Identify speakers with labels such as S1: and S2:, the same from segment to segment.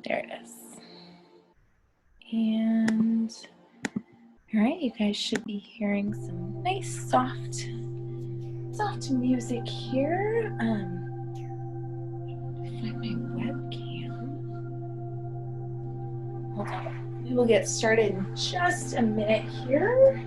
S1: There it is. And all right, you guys should be hearing some nice soft music here. Find my webcam. Hold on. We will get started in just a minute here.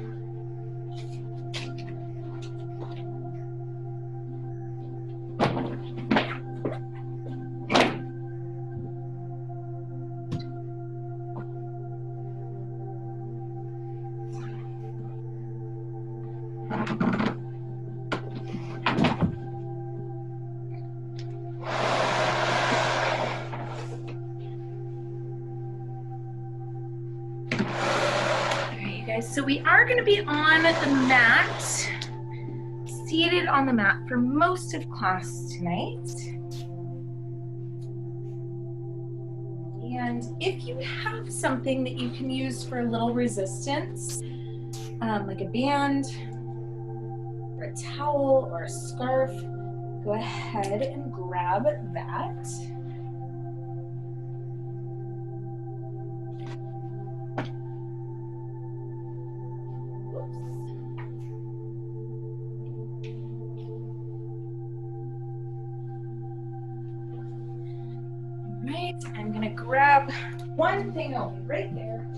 S1: So we are going to be on the mat, seated on the mat for most of class tonight. And if you have something that you can use for a little resistance, like a band, or a towel, or a scarf, go ahead and grab that. Right, I'm gonna grab one thing only right there.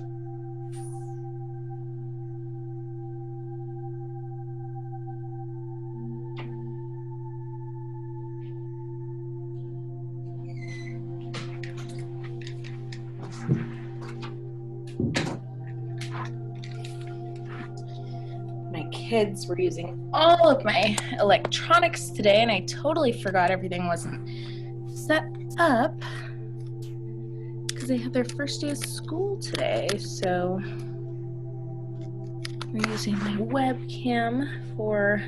S1: My kids were using all of my electronics today and I totally forgot everything wasn't set up. They have their first day of school today, so we're using my webcam for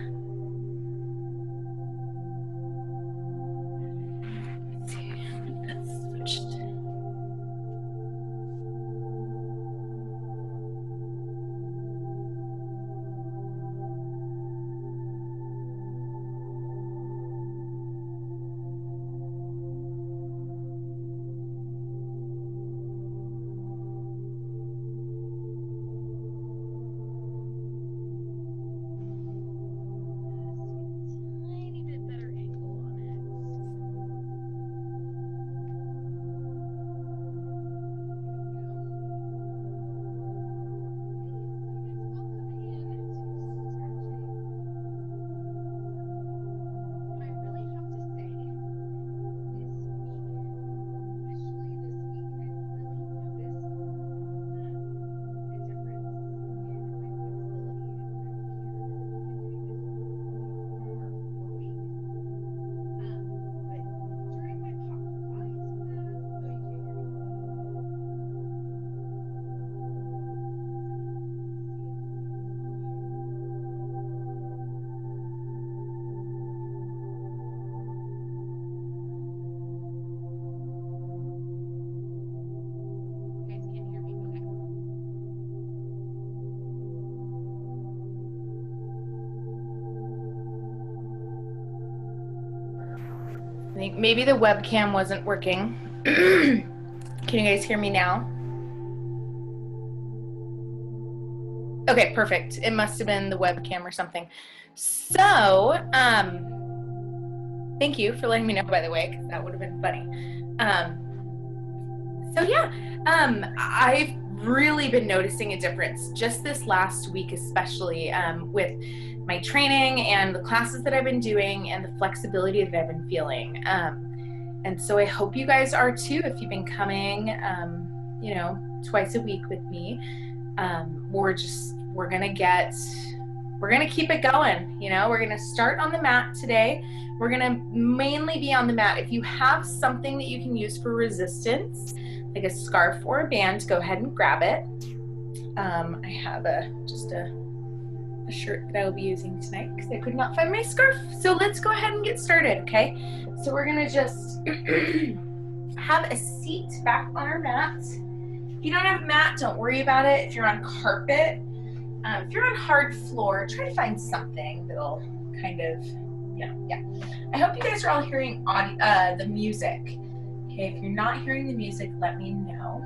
S1: I think maybe the webcam wasn't working. Can you guys hear me now? Okay, perfect. It must have been the webcam or something. So, thank you for letting me know, by the way, because that would have been funny. So yeah, I've really been noticing a difference just this last week, especially with my training and the classes that I've been doing and the flexibility that I've been feeling. And so I hope you guys are too, if you've been coming, you know, twice a week with me. We're gonna keep it going. You know, we're gonna start on the mat today. We're gonna mainly be on the mat. If you have something that you can use for resistance, like a scarf or a band, go ahead and grab it. I have just a shirt that I will be using tonight because I could not find my scarf. So let's go ahead and get started, okay? So we're gonna just have a seat back on our mat. If you don't have a mat, don't worry about it. If you're on carpet, if you're on hard floor, try to find something that'll kind of, yeah. I hope you guys are all hearing the music. Okay, if you're not hearing the music, let me know.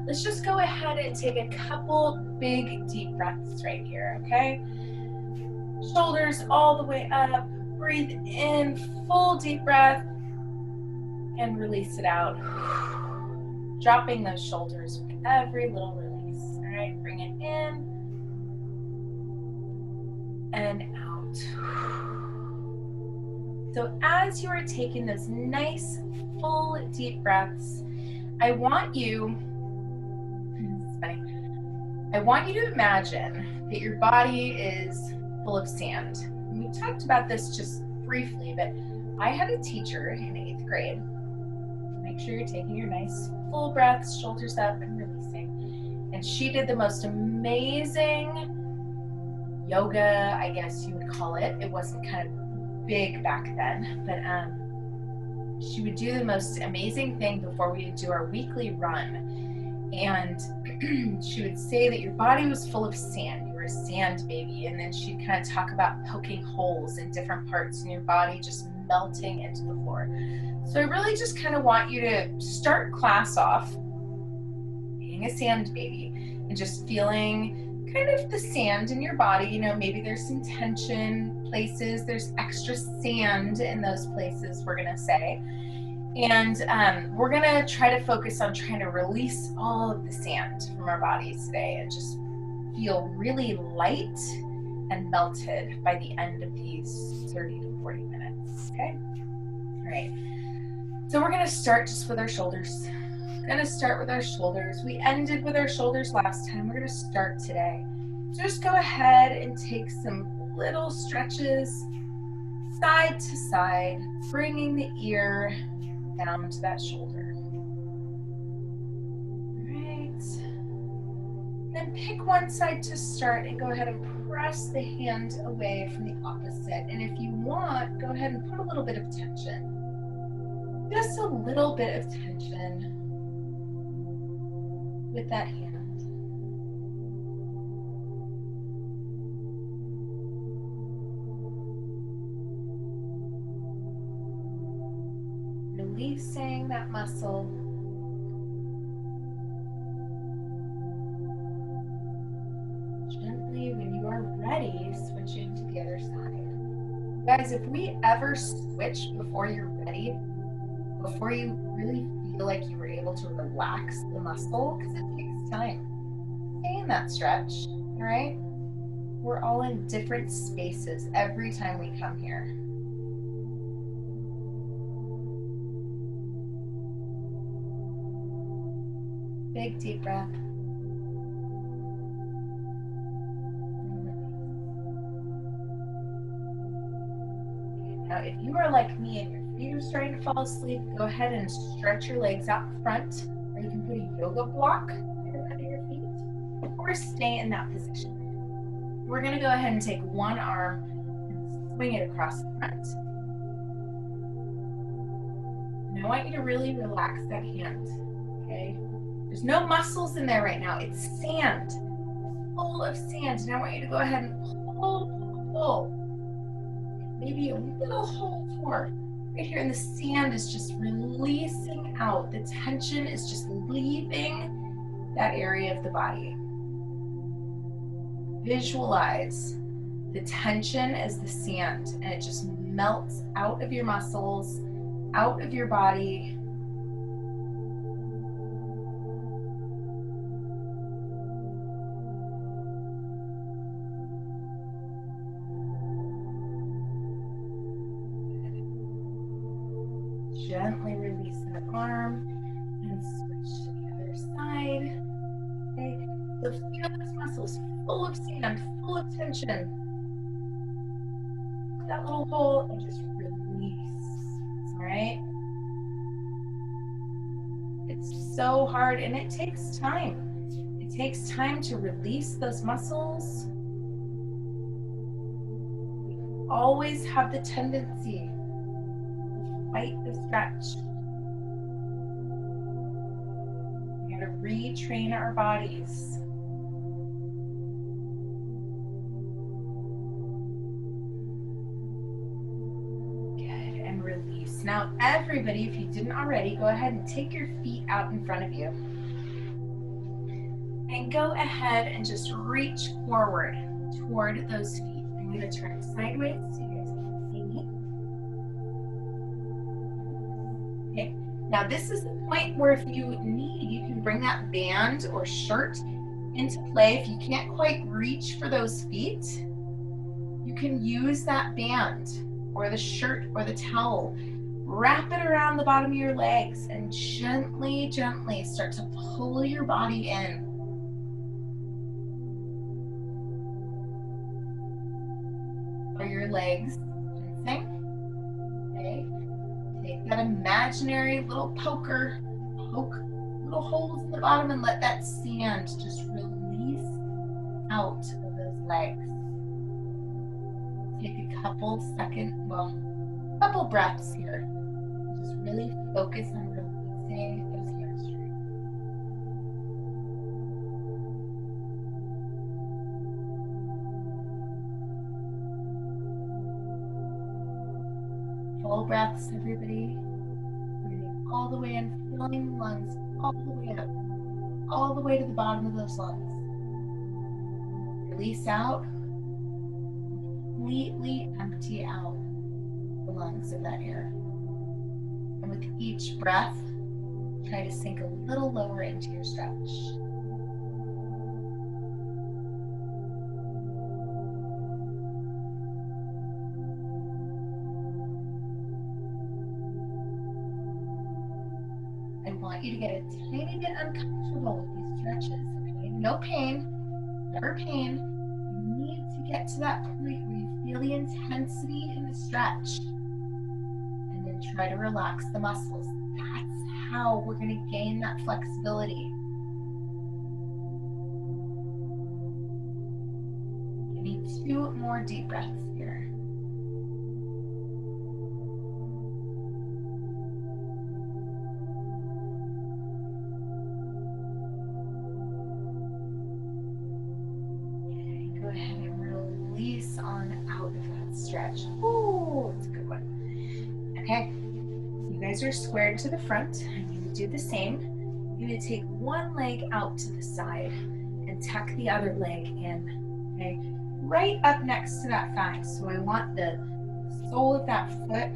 S1: Let's just go ahead and take a couple big deep breaths right here, okay? Shoulders all the way up. Breathe in, full deep breath, and release it out. Dropping those shoulders with every little release. All right, bring it in and out. So as you are taking those nice, full, deep breaths, I want you to imagine that your body is full of sand. And we talked about this just briefly, but I had a teacher in 8th grade. Make sure you're taking your nice full breaths, shoulders up and releasing. And she did the most amazing yoga, I guess you would call it. It wasn't kind of big back then, but she would do the most amazing thing before we would do our weekly run. And she would say that your body was full of sand. You were a sand baby. And then she'd kind of talk about poking holes in different parts in your body, just melting into the floor. So I really just kind of want you to start class off being a sand baby and just feeling kind of the sand in your body. You know, maybe there's some tension places, there's extra sand in those places, we're gonna say. And we're gonna try to focus on trying to release all of the sand from our bodies today and just feel really light and melted by the end of these 30 to 40 minutes, okay? All right, so we're gonna start just with our shoulders. We're gonna start with our shoulders. We ended with our shoulders last time. We're gonna start today. So just go ahead and take some little stretches side to side, bringing the ear down to that shoulder. All right. Then pick one side to start and go ahead and press the hand away from the opposite. And if you want, go ahead and put a little bit of tension. Just a little bit of tension with that hand. Releasing that muscle. Gently, when you are ready, switching to the other side. Guys, if we ever switch before you're ready, before you really feel like you were able to relax the muscle, because it takes time. Stay in that stretch, all right? We're all in different spaces every time we come here. Big deep breath. Now, if you are like me and your feet are starting to fall asleep, go ahead and stretch your legs out front, or you can put a yoga block under your feet, or stay in that position. We're going to go ahead and take one arm and swing it across the front. And I want you to really relax that hand, okay? There's no muscles in there right now. It's sand, full of sand. And I want you to go ahead and pull. Maybe a little hold for right here. And the sand is just releasing out. The tension is just leaving that area of the body. Visualize the tension as the sand, and it just melts out of your muscles, out of your body. Gently release that arm and switch to the other side. Okay. So feel those muscles full of sand, full of tension. That little hole and just release. All right. It's so hard and it takes time. It takes time to release those muscles. We always have the tendency fight the stretch. We gotta retrain our bodies. Good, and release So now everybody, if you didn't already, go ahead and take your feet out in front of you. And go ahead and just reach forward toward those feet. I'm going to turn sideways so you guys can see me. Okay, now this is the point where if you need, you can bring that band or shirt into play. If you can't quite reach for those feet, you can use that band or the shirt or the towel. Wrap it around the bottom of your legs and gently, gently start to pull your body in. For your legs, ginseng. Okay. Take that imaginary little poker, poke little holes in the bottom and let that sand just release out of those legs. Take a couple breaths here. Just really focus on releasing those hamstrings. Full breaths, everybody. Breathing all the way in, filling the lungs all the way up, all the way to the bottom of those lungs. Release out. Completely empty out the lungs of that air. And with each breath, try to sink a little lower into your stretch. I want you to get a tiny bit uncomfortable with these stretches, okay? No pain, never pain. You need to get to that point where you feel the intensity in the stretch. And then try to relax the muscles. That's how we're going to gain that flexibility. Give me 2 more deep breaths here. Go ahead and release on out of that stretch. Ooh, that's a good one. Okay, you guys are squared to the front. I'm going to do the same. I'm going to take one leg out to the side and tuck the other leg in. Okay, right up next to that thigh. So I want the sole of that foot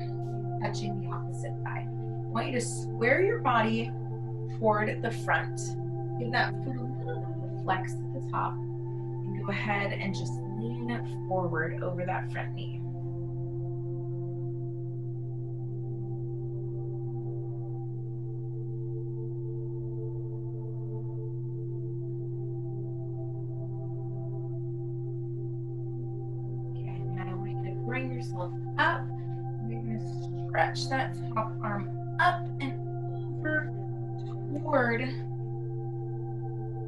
S1: touching the opposite thigh. I want you to square your body toward the front. Give that foot a little bit of a flex at the top. Go ahead and just lean forward over that front knee. Okay, now I want you to bring yourself up. You're going to stretch that top arm up and over toward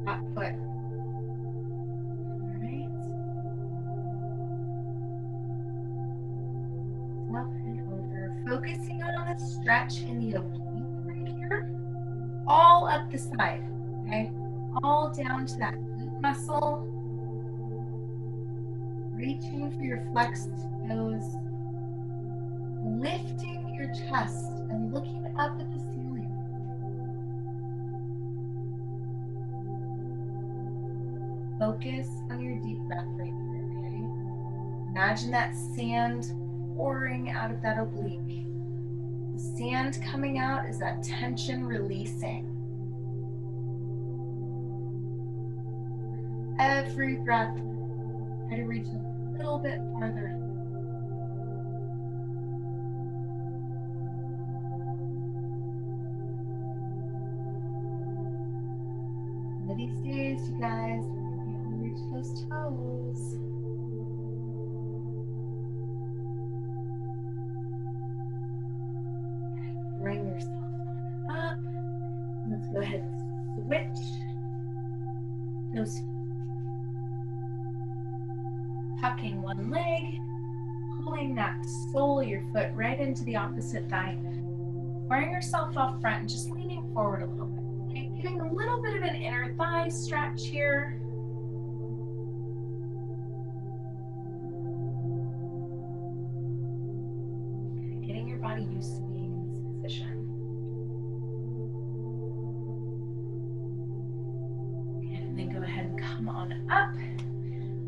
S1: that foot. Up and over, focusing on the stretch in the oblique right here, all up the side, okay? All down to that glute muscle, reaching for your flexed toes, lifting your chest and looking up at the ceiling. Focus on your deep breath right here, okay? Imagine that sand pouring out of that oblique. The sand coming out is that tension releasing. Every breath, try to reach a little bit farther. One of these days, you guys, you'll be able to reach those toes. Bring yourself up. Let's go ahead and switch those feet. Tucking one leg, pulling that sole of your foot right into the opposite thigh. Wearing yourself off front and just leaning forward a little bit. Okay, getting a little bit of an inner thigh stretch here. Getting your body used to being position. And then go ahead and come on up.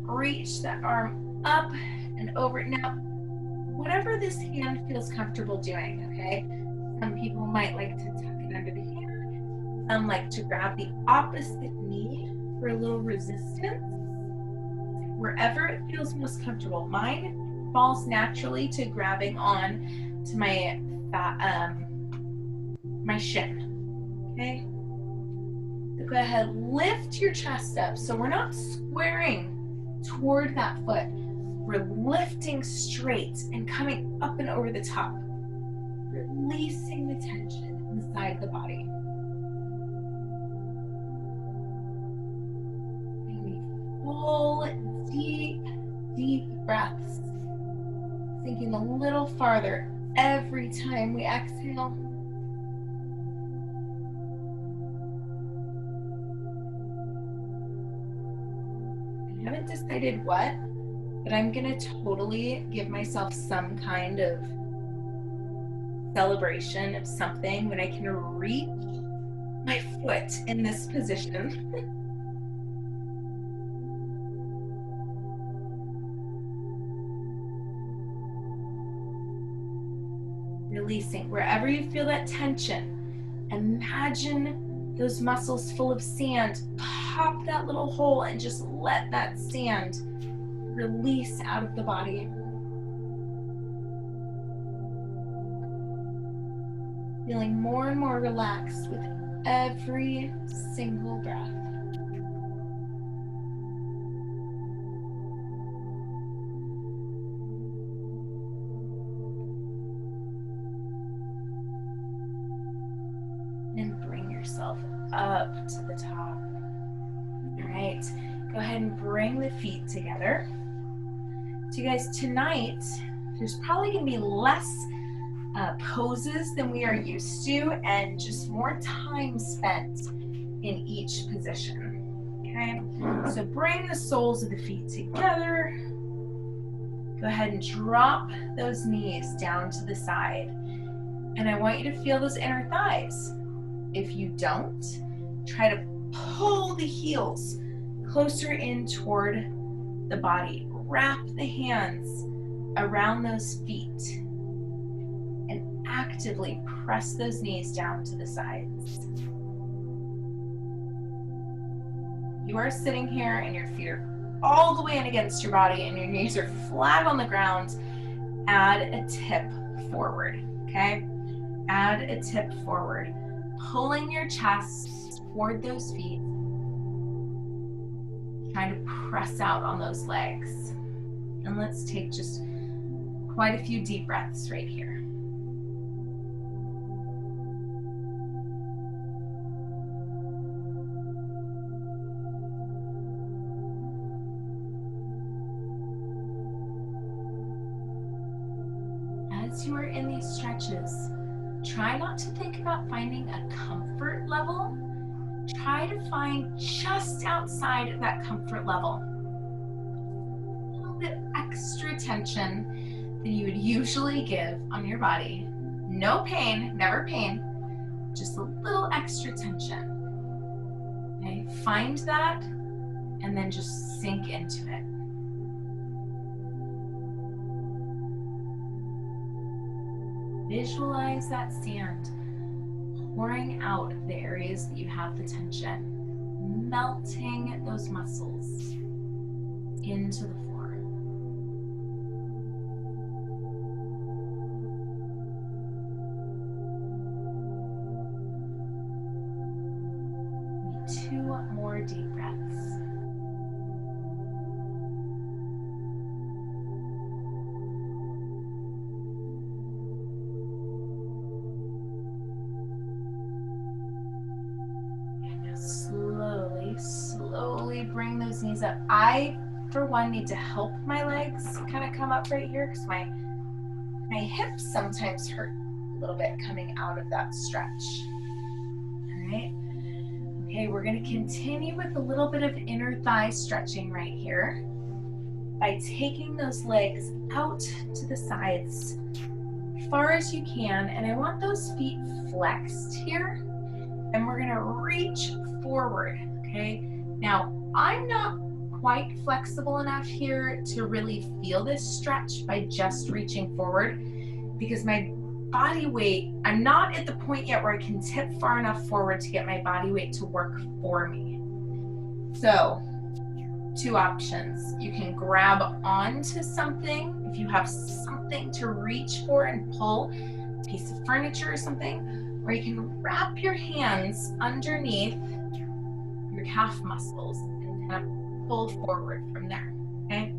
S1: Reach that arm up and over. Now, whatever this hand feels comfortable doing, okay? Some people might like to tuck it under the hand. Some like to grab the opposite knee for a little resistance. Wherever it feels most comfortable. Mine falls naturally to grabbing on to my my shin, okay? So go ahead, lift your chest up. So we're not squaring toward that foot. We're lifting straight and coming up and over the top, releasing the tension inside the body. Full, deep, deep breaths. Sinking a little farther every time we exhale. I haven't decided what, but I'm gonna totally give myself some kind of celebration of something when I can reach my foot in this position. Releasing wherever you feel that tension. Imagine those muscles full of sand. Pop that little hole and just let that sand release out of the body. Feeling more and more relaxed with every single breath. And bring yourself up to the top. All right, go ahead and bring the feet together. So you guys, tonight, there's probably gonna be less poses than we are used to and just more time spent in each position, okay? So bring the soles of the feet together. Go ahead and drop those knees down to the side. And I want you to feel those inner thighs. If you don't, try to pull the heels closer in toward the body. Wrap the hands around those feet and actively press those knees down to the sides. You are sitting here and your feet are all the way in against your body and your knees are flat on the ground. Add a tip forward, okay? Add a tip forward. Pulling your chest toward those feet. Trying to press out on those legs. And let's take just quite a few deep breaths right here. As you are in these stretches, try not to think about finding a comfort level. Try to find just outside of that comfort level a little bit extra tension than you would usually give on your body. No pain, never pain, just a little extra tension. Okay, find that and then just sink into it. Visualize that sand pouring out of the areas that you have the tension, melting those muscles into the floor. Two more deep breaths. Slowly bring those knees up. I, for one, need to help my legs kind of come up right here because my hips sometimes hurt a little bit coming out of that stretch. All right. Okay, we're going to continue with a little bit of inner thigh stretching right here by taking those legs out to the sides, far as you can, and I want those feet flexed here, and we're gonna reach forward, okay? Now, I'm not quite flexible enough here to really feel this stretch by just reaching forward because my body weight, I'm not at the point yet where I can tip far enough forward to get my body weight to work for me. So, two options. You can grab onto something if you have something to reach for and pull, a piece of furniture or something, or you can wrap your hands underneath your calf muscles and kind of pull forward from there, okay?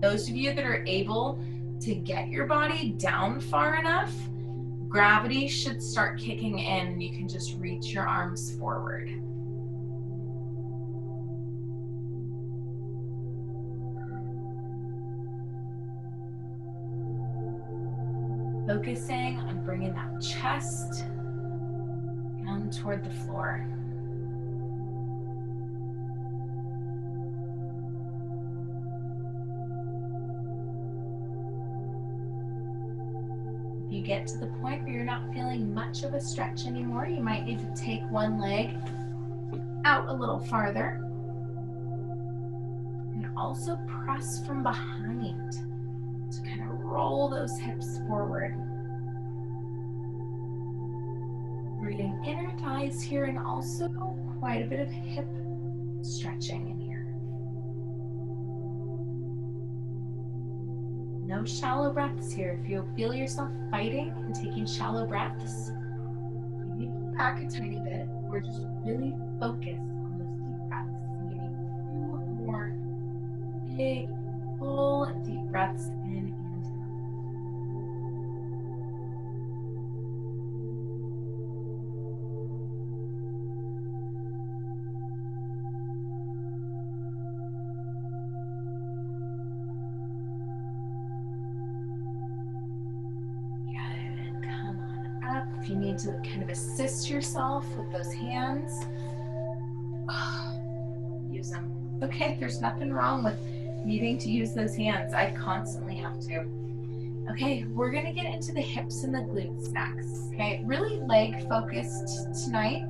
S1: Those of you that are able to get your body down far enough, gravity should start kicking in. You can just reach your arms forward. Focusing on bringing that chest down toward the floor. If you get to the point where you're not feeling much of a stretch anymore, you might need to take one leg out a little farther. And also press from behind to kind of roll those hips forward. We're getting inner thighs here and also quite a bit of hip stretching in here. No shallow breaths here. If you feel yourself fighting and taking shallow breaths, you need to pull back a tiny bit or just really focus on those deep breaths. I'm giving 2 more big, full, deep breaths in and out. Up. If you need to kind of assist yourself with those hands, use them. Okay, there's nothing wrong with needing to use those hands. I constantly have to. Okay, we're gonna get into the hips and the glutes next. Okay, really leg focused tonight.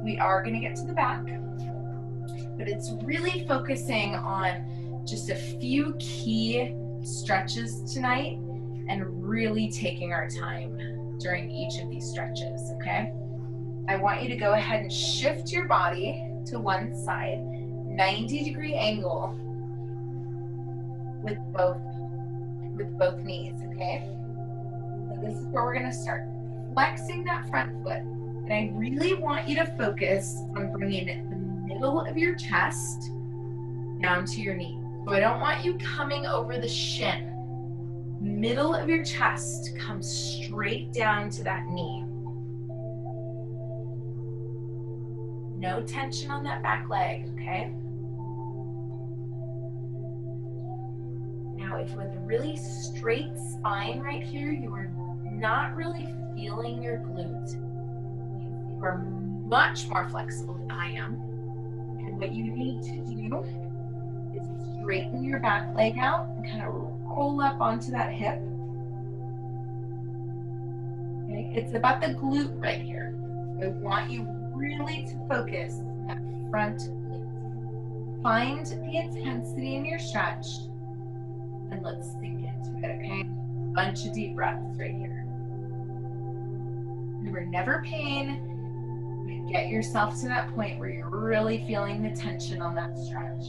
S1: We are gonna get to the back, but it's really focusing on just a few key stretches tonight and really taking our time during each of these stretches, okay? I want you to go ahead and shift your body to one side, 90-degree angle with both knees, okay? So this is where we're gonna start. Flexing that front foot, and I really want you to focus on bringing the middle of your chest down to your knee. So I don't want you coming over the shin. Middle of your chest comes straight down to that knee. No tension on that back leg, okay? Now, if with a really straight spine right here, you are not really feeling your glute, you are much more flexible than I am. And what you need to do is straighten your back leg out and kind of roll up onto that hip. Okay, it's about the glute right here. I want you really to focus on that front glute. Find the intensity in your stretch and let's sink into it, okay? Bunch of deep breaths right here. Remember, never pain. Get yourself to that point where you're really feeling the tension on that stretch.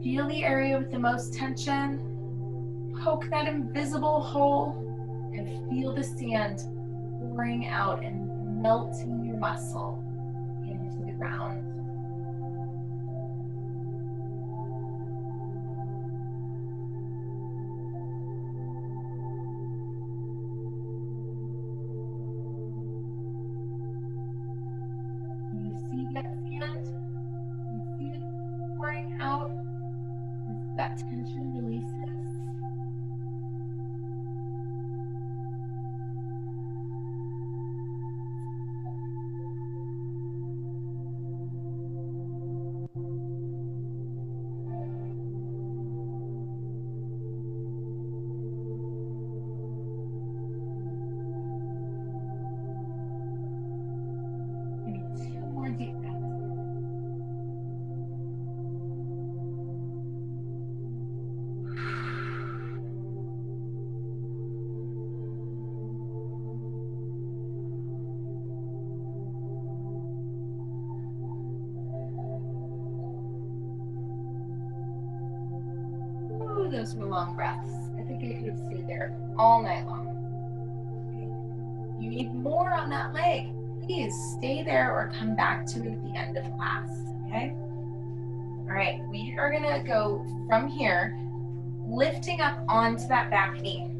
S1: Feel the area with the most tension. Poke that invisible hole and feel the sand pouring out and melting your muscle into the ground. You see that sand? You see it pouring out as that tension releases? those were long breaths. I think I could have stayed there all night long. Okay. You need more on that leg. Please stay there or come back to it at the end of class, okay? All right, we are gonna go from here, lifting up onto that back knee.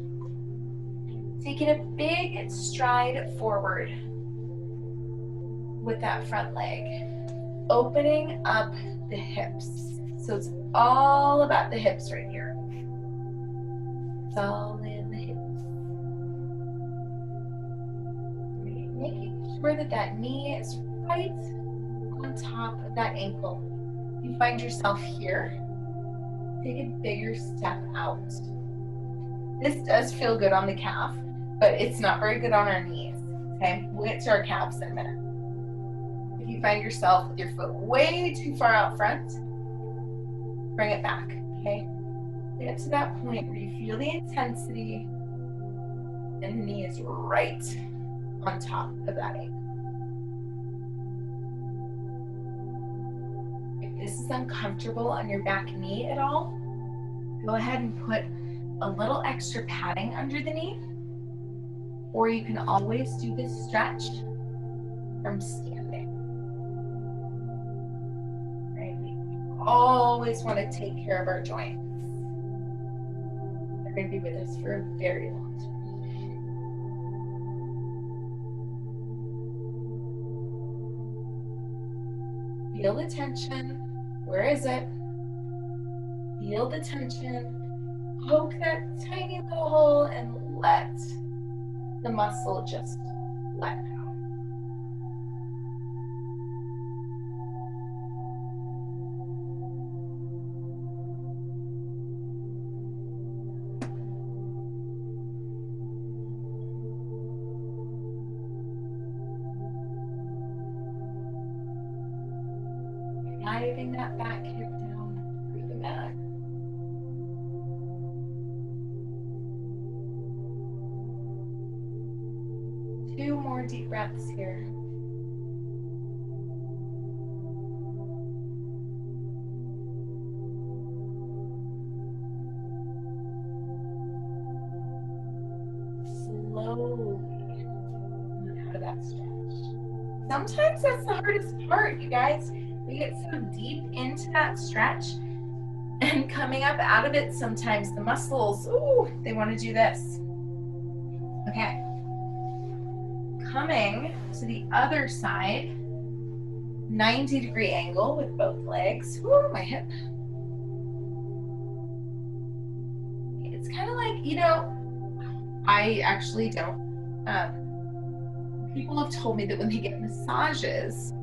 S1: Taking a big stride forward with that front leg. Opening up the hips. So it's all about the hips right here. It's all in the hips. Making sure that that knee is right on top of that ankle. If you find yourself here, take a bigger step out. This does feel good on the calf, but it's not very good on our knees, okay? We'll get to our calves in a minute. If you find yourself with your foot way too far out front, bring it back, okay? Get to that point where you feel the intensity and the knee is right on top of that ankle. If this is uncomfortable on your back knee at all, go ahead and put a little extra padding under the knee, or you can always do this stretch from standing. Right? We always want to take care of our joints. They're going to be with us for a very long time. Feel the tension. Where is it? Feel the tension. Poke that tiny little hole and let the muscle just let go. Driving that back hip down through the mat. Two more deep breaths here. Slowly move out of that stretch. Sometimes that's the hardest part, you guys. We get so deep into that stretch and coming up out of it, sometimes the muscles, ooh, they want to do this. Okay. Coming to the other side, 90-degree angle with both legs. Ooh, my hip. It's kind of like, you know, I actually don't. People have told me that when they get massages,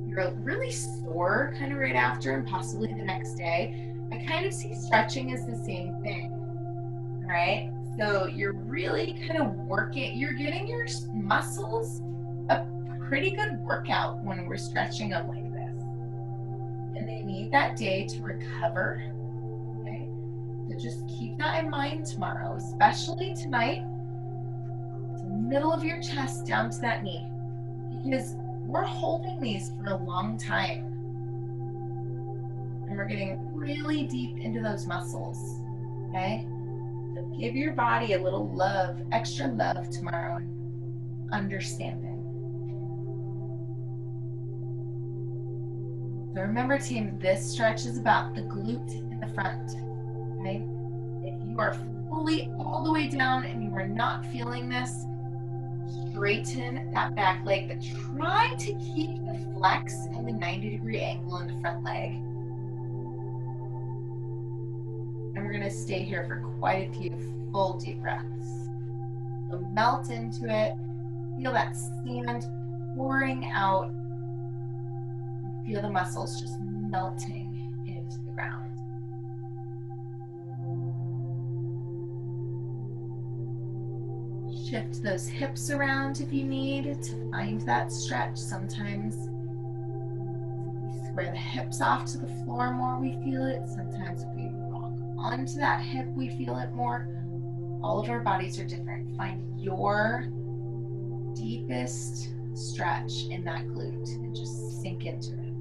S1: you're really sore kind of right after and possibly the next day. I kind of see stretching as the same thing, all right? So you're really kind of working, you're giving your muscles a pretty good workout when we're stretching them like this. And they need that day to recover, okay? So just keep that in mind tomorrow, especially tonight. The middle of your chest down to that knee, because we're holding these for a long time. And we're getting really deep into those muscles, okay? So give your body a little love, extra love tomorrow, understanding. So remember, team, this stretch is about the glute in the front, okay? If you are fully all the way down and you are not feeling this, straighten that back leg, but try to keep the flex and the 90-degree angle in the front leg. And we're gonna stay here for quite a few full deep breaths. So melt into it, feel that sand pouring out, feel the muscles just melting into the ground. Shift those hips around if you need to find that stretch. Sometimes we square the hips off to the floor more, we feel it. Sometimes if we rock onto that hip, we feel it more. All of our bodies are different. Find your deepest stretch in that glute and just sink into it.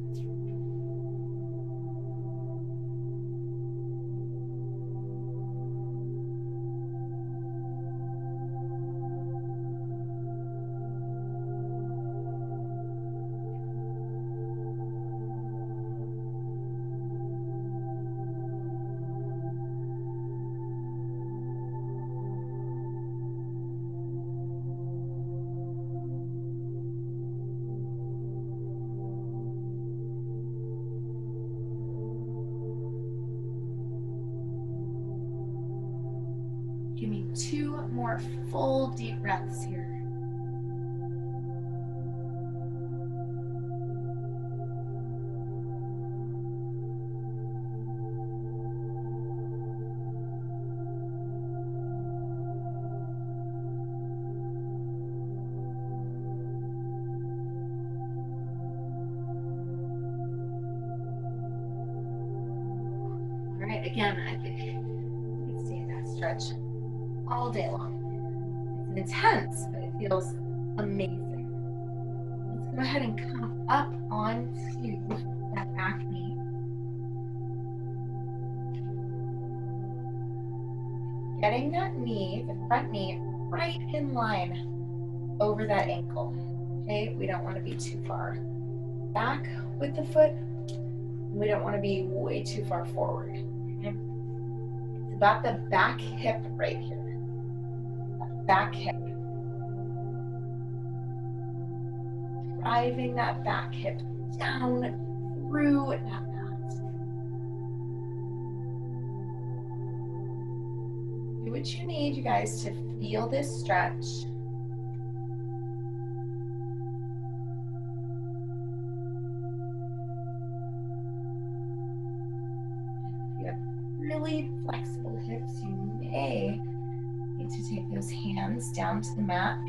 S1: me 2 more full deep breaths here. All right, again, I think you can stay in that stretch all day long. It's intense, but it feels amazing. Let's go ahead and come up onto that back knee. Getting that knee, the front knee, right in line over that ankle. Okay, we don't want to be too far back with the foot. We don't want to be way too far forward. Okay? It's about the back hip right here. That back hip. Driving that back hip down through that mat. Do what you need, you guys, to feel this stretch. If you have really flexible hips, you may need to take those hands down to the mat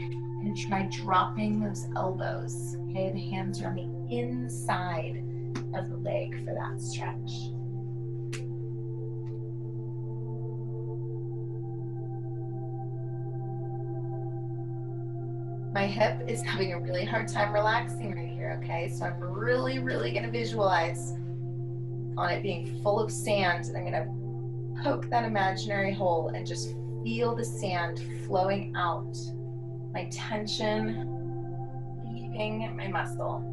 S1: and try dropping those elbows. Okay, the hands are on the inside of the leg for that stretch. My hip is having a really hard time relaxing right here, okay? So I'm really, really gonna visualize on it being full of sand. I'm gonna poke that imaginary hole and just feel the sand flowing out. My tension leaving my muscle.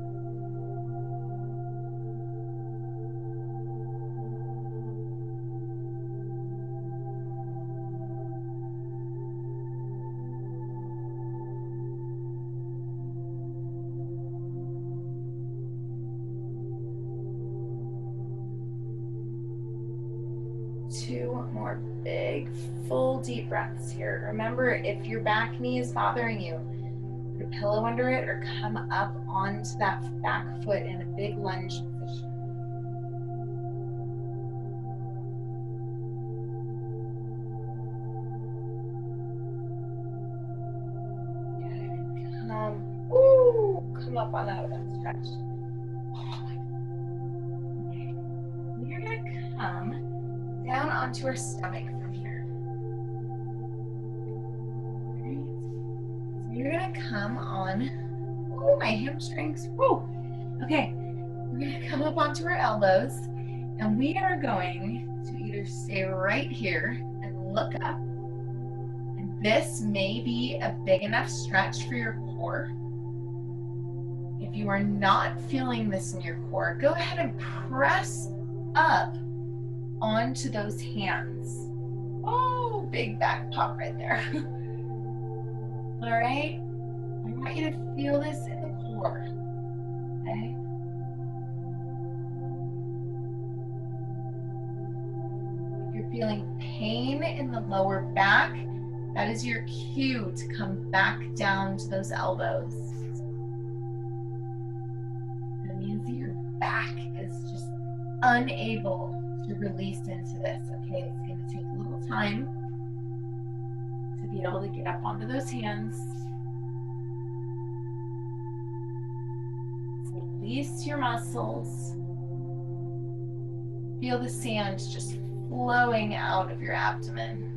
S1: Two more big, full deep breaths here. Remember, if your back knee is bothering you, put a pillow under it or come up onto that back foot in a big lunge position. Come up on out of that stretch. Okay. You're gonna come down onto our stomach from here. Right. So you're gonna come on, my hamstrings. Okay, we're gonna come up onto our elbows and we are going to either stay right here and look up. And this may be a big enough stretch for your core. If you are not feeling this in your core, go ahead and press up onto those hands. Oh, big back pop right there. All right, I want you to feel this in the core, okay? If you're feeling pain in the lower back, that is your cue to come back down to those elbows. That means that your back is just unable to release into this, okay? It's going to take a little time to be able to get up onto those hands. Release your muscles. Feel the sand just flowing out of your abdomen.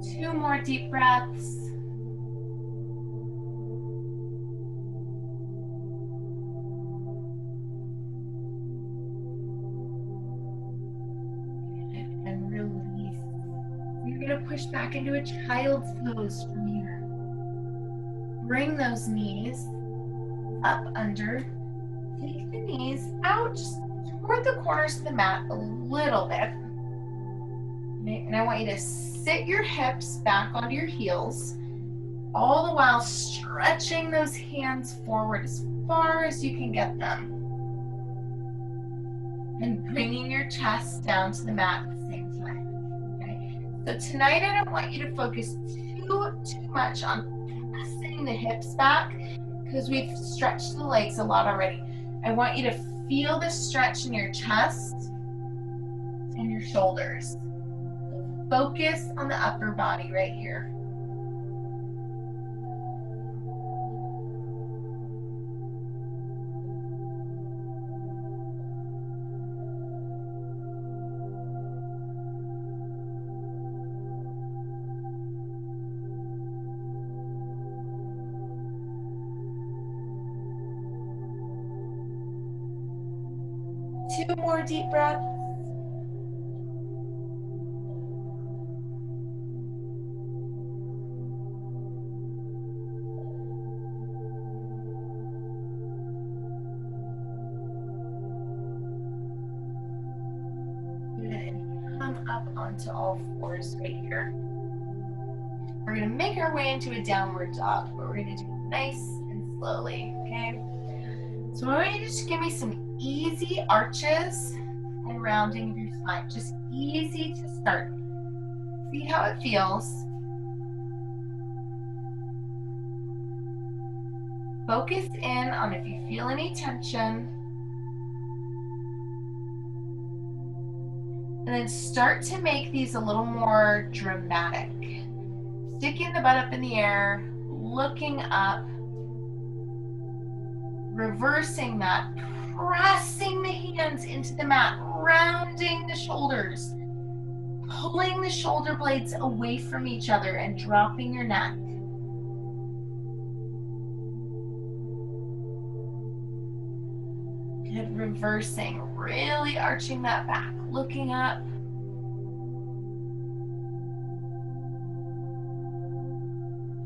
S1: Two more deep breaths. And release. You're going to push back into a child's pose from here. Bring those knees up under. Take the knees out just toward the corners of the mat a little bit. Okay, and I want you to sit your hips back onto your heels, all the while stretching those hands forward as far as you can get them. And bringing your chest down to the mat at the same time. Okay? So tonight I don't want you to focus too much on pressing the hips back because we've stretched the legs a lot already. I want you to feel the stretch in your chest and your shoulders. Focus on the upper body right here. Two more deep breaths. Come up onto all fours right here. We're going to make our way into a downward dog, but we're going to do it nice and slowly, okay? So I want you to just give me some easy arches and rounding of your spine. Just easy to start. See how it feels. Focus in on if you feel any tension. And then start to make these a little more dramatic. Sticking the butt up in the air, looking up, reversing that, pressing the hands into the mat, rounding the shoulders, pulling the shoulder blades away from each other and dropping your neck. Good, reversing, really arching that back, looking up.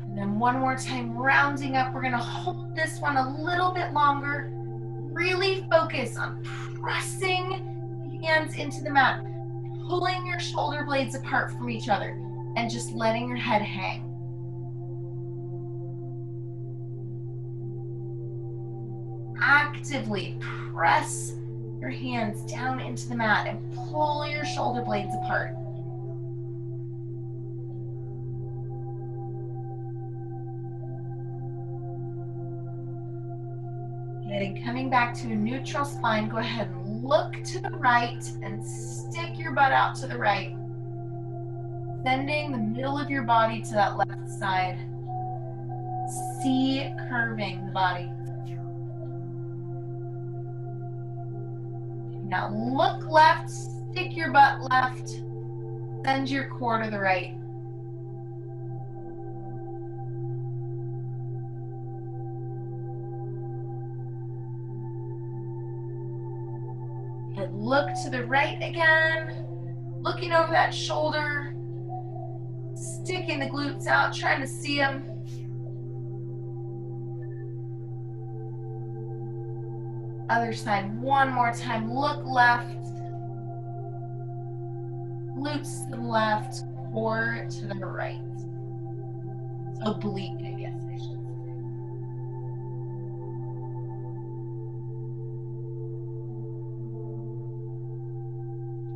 S1: And then one more time, rounding up. We're gonna hold this one a little bit longer. Really focus on pressing the hands into the mat, pulling your shoulder blades apart from each other, and just letting your head hang. Actively press your hands down into the mat and pull your shoulder blades apart. Good, and coming back to a neutral spine, go ahead and look to the right and stick your butt out to the right. Sending the middle of your body to that left side. C curving the body. Now look left, stick your butt left, send your core to the right. And look to the right again, looking over that shoulder, sticking the glutes out, trying to see them. Other side, one more time, look left, glutes to the left, core to the right. Oblique, I guess I should say.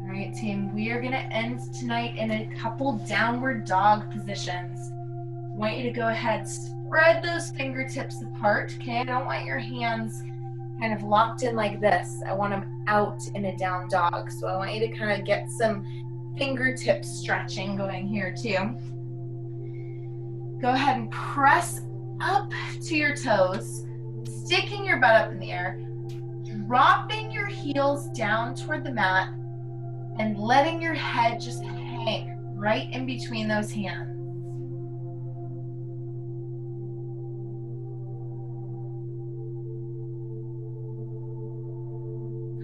S1: All right, team, we are gonna end tonight in a couple downward dog positions. I want you to go ahead, spread those fingertips apart, okay? I don't want your hands kind of locked in like this. I want them out in a down dog. So I want you to kind of get some fingertip stretching going here too. Go ahead and press up to your toes, sticking your butt up in the air, dropping your heels down toward the mat, and letting your head just hang right in between those hands.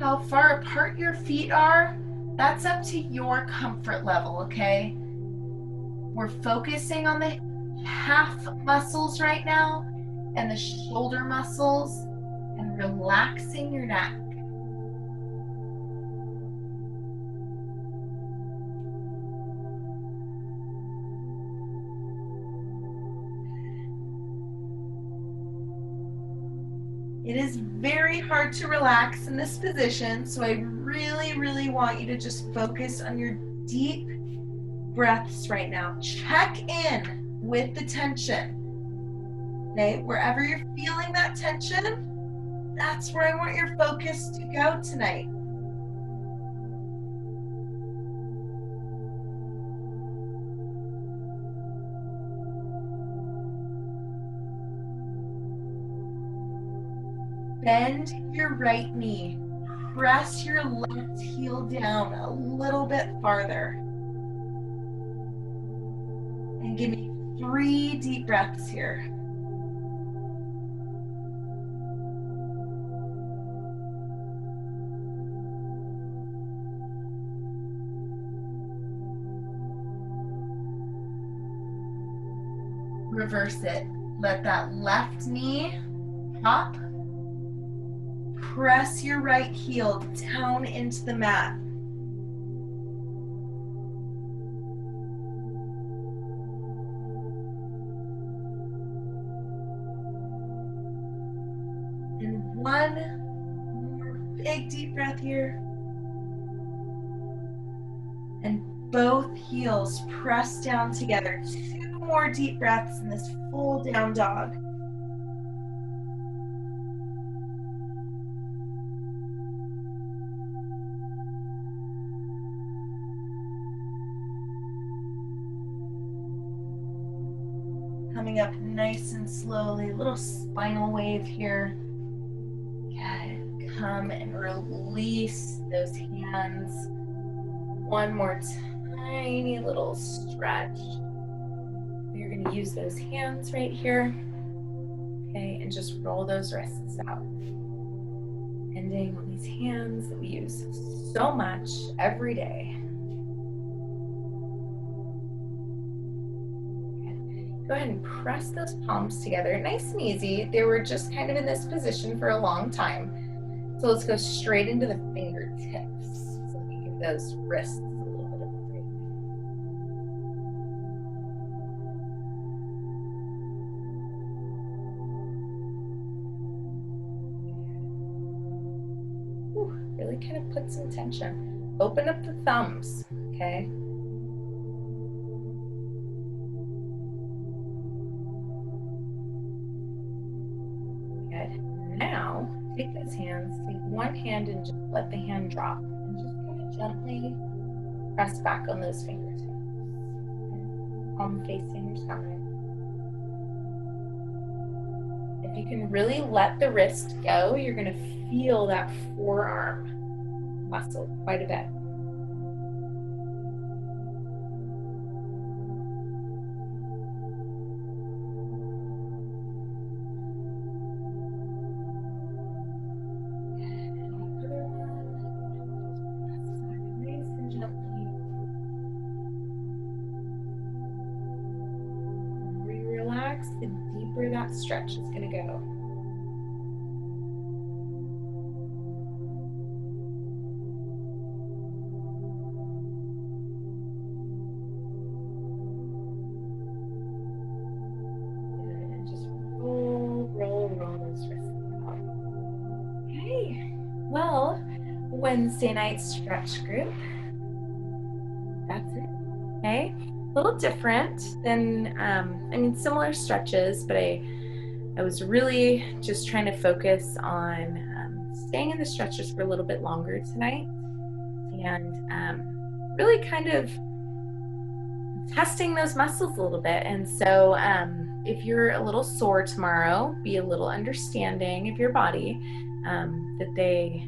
S1: How far apart your feet are, that's up to your comfort level, okay? We're focusing on the calf muscles right now and the shoulder muscles and relaxing your neck. It is very hard to relax in this position, so I really, really want you to just focus on your deep breaths right now. Check in with the tension. Okay, wherever you're feeling that tension, that's where I want your focus to go tonight. Bend your right knee. Press your left heel down a little bit farther. And give me 3 deep breaths here. Reverse it. Let that left knee pop. Press your right heel down into the mat. And one more big deep breath here. And both heels press down together. 2 more deep breaths in this full down dog. Coming up nice and slowly, a little spinal wave here. Good. Come and release those hands. One more tiny little stretch. You're going to use those hands right here. Okay, and just roll those wrists out. Ending on these hands that we use so much every day. Go ahead and press those palms together, nice and easy. They were just kind of in this position for a long time. So let's go straight into the fingertips. So we give those wrists a little bit of a break. Whew, really kind of put some tension. Open up the thumbs, okay? Now, take those hands, take one hand and just let the hand drop. And just kind of gently press back on those fingertips. Palm facing your side. If you can really let the wrist go, you're going to feel that forearm muscle quite a bit. The deeper that stretch is going to go. And just roll those wrists out. Okay, well, Wednesday night stretch group. That's it. Okay. A little different than, similar stretches, but I was really just trying to focus on staying in the stretches for a little bit longer tonight and really kind of testing those muscles a little bit. And so if you're a little sore tomorrow, be a little understanding of your body that they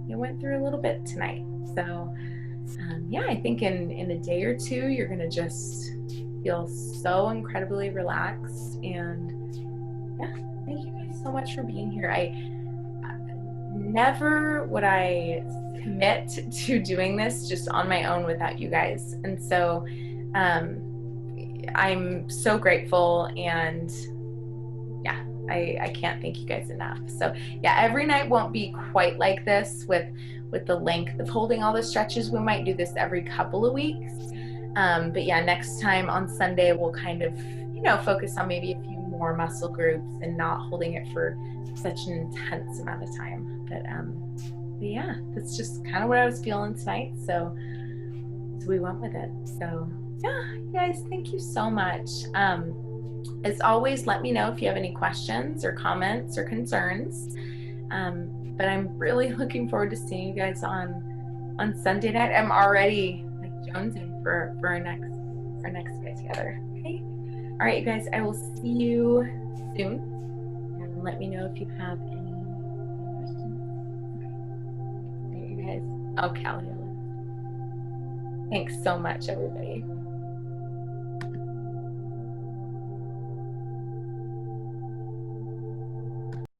S1: went through a little bit tonight. So yeah, I think in a day or two, you're going to just feel so incredibly relaxed. And yeah, thank you guys so much for being here. Never would I commit to doing this just on my own without you guys. And so I'm so grateful, and yeah, I can't thank you guys enough. So yeah, every night won't be quite like this with the length of holding all the stretches. We might do this every couple of weeks. But yeah, next time on Sunday, we'll kind of, focus on maybe a few more muscle groups and not holding it for such an intense amount of time. But yeah, that's just kind of what I was feeling tonight. So we went with it. So yeah, you guys, thank you so much. As always, let me know if you have any questions or comments or concerns. But I'm really looking forward to seeing you guys on Sunday night. I'm already like jonesing for our next get together. Okay. All right, you guys. I will see you soon, and let me know if you have any questions. Okay. There you guys. Oh, Callie. Thanks so much, everybody.